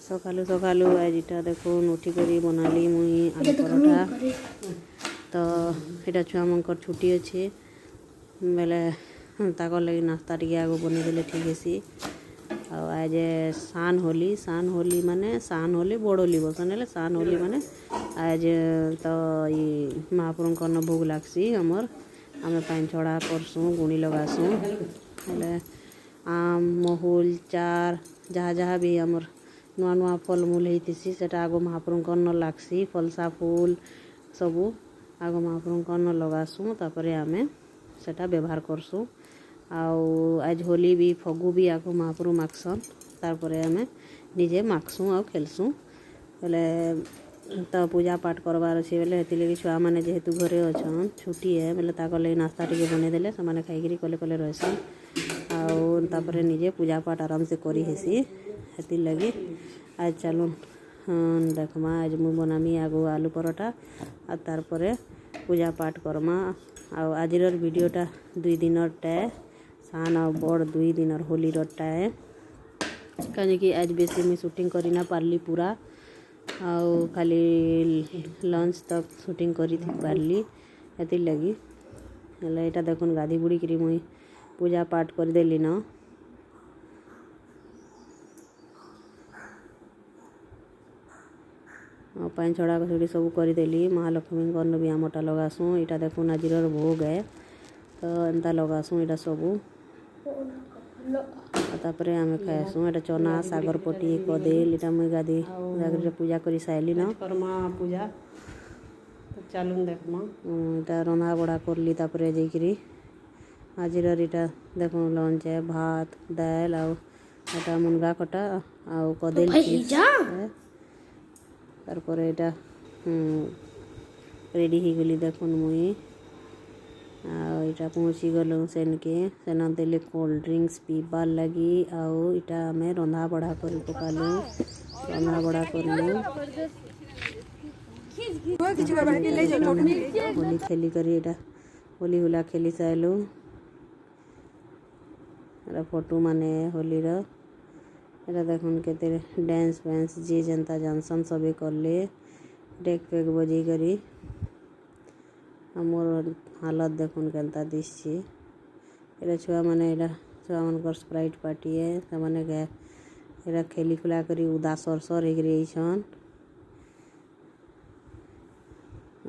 सकालू सकालू आजटा देखो उठिक बनाली मुई आलू परोठा। तो यहाँ छुआ मंकर छुट्टी अच्छे बेले ताकर लगी नाश्ता टी आगे बनईदे ठीक है। आज सान होली माने सान होली बड़ होली बसन है सान होली माने आज तो ये महाप्रभु भोग लगसी आमर आम पान छड़ा करसूँ गुणी लगासूँ आम महुल चार जहाँ जहाँ भी आमर नुआ नुआ फल मूल होती से आगो महाप्रभु न लगसी फलसा फूल सबू आगो महाप्रभु न लगासूँ तापर आमे सेटा व्यवहार करसूँ। आज होली भी फगु भी आगो महाप्रभु मागसन तार आमे निजे मागसूँ आ खेलसूँ बेले तो पूजा पाठ करवार अच्छे बेले लगे छुआ मैंने जेहेतु घरे अच्छन छुट्टी है बेले ताकर लगे नाश्ता टी बनईदे से खाई कले कले रहसन आउे निजे पूजा पाठ आराम से करी हेसी हेती लगी आज चलो देखमा आज मुझे बनामी आगो आलू परोठा आ तार पूजा पाठ करमा। आजिर वीडियोटा 2 दिन टाए सान आ बड़ 2 दिन होली टाए कहीं आज बेसी मुझे शूटिंग करी ना पारली पूरा आउ खाली लंच तक शूटिंग करी पारली हेती लगी यहाँ देखुन गाधी बुड़ी करी मुई पूजा पाठ करदेली न पान छड़ा छुड़ी सब करदेली महालक्ष्मी भी आमटा लगासूँ यहाँ देखुन आज भोग है तो एंता लगासूँ यहाँ सबू तापर आम खाएसूँ यहाँ चना सागर पटी कदेल यहाँ मुई गाधी पूजा कर साइली न पूजा चलून देखमा यहाँ रंधा बड़ा करली तापर जाकरी आज देखो लंच है भात दाल आटा मुनगा कटा आउ कदेल तारपर यहाँ रेडी हो गली देखुन मुई यहाँ पहुँची गलु सेनके सेन देले कोल्ड ड्रिंक्स पीबार लगी आउ यहाँ आम रंधा बड़ा कर पकालु रंधा बड़ा करलु होली खेली कर यहाँ होली हुला खेली साइलु फोटो माने होली यहाँ देखुन के डांस फैंस जी जनता जानसन सभी करले डेक पेक बजे करी मोर हालत देखुन केनता दिशे यहाँ छुआ मैंने छुआ मन स्प्राइट पार्टी है तो मैंने यहाँ खेली खुला करी उदास सरसर होन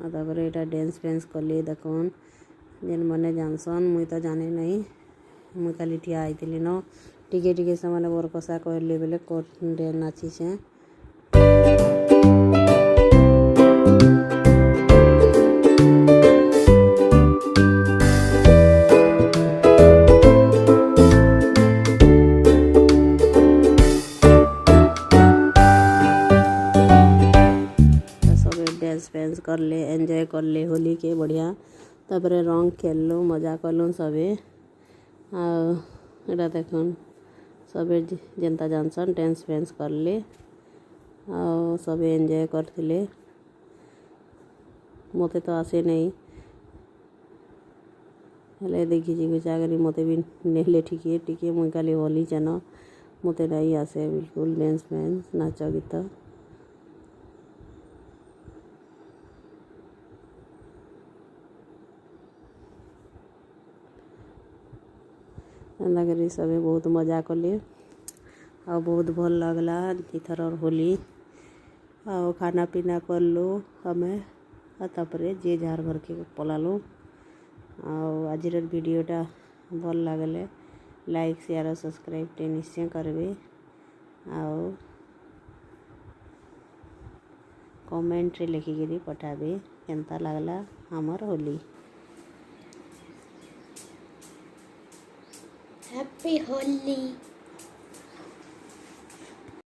तापर यहाँ डांस फैंस कली देखुन जेन मैंने जानसन मुई तो जाने नहीं मुई खाली ठिया आईली न टिके टिके से मैंने बर कषा कहली बेले नाची से डांस फैंस करले एंजॉय करले होली के बढ़िया तापर रंग खेललु मजा कलु सबे यहाँ देखुन सबे जनता जानसन डांस फैंस करले सबे एंजॉय करथिले मते तो आसे नहीं हेले देखी बेचारी मते भी नेले टिके टिके मुई खाली होली चेन मते नहीं आसे बिल्कुल डांस फैंस नाच गीत एंता करी सबे बहुत मजा कले आ बहुत भल लगला इथर होली आ खाना पीना करलु हमें तापर जे जार घर के पलालु आज वीडियोटा भल लगले लाइक शेयर और सब्सक्राइब टे निश्चय करबे आउ कमेंट रे लिखिकी पठाबे केनता लगला हमर होली। Happy Holi!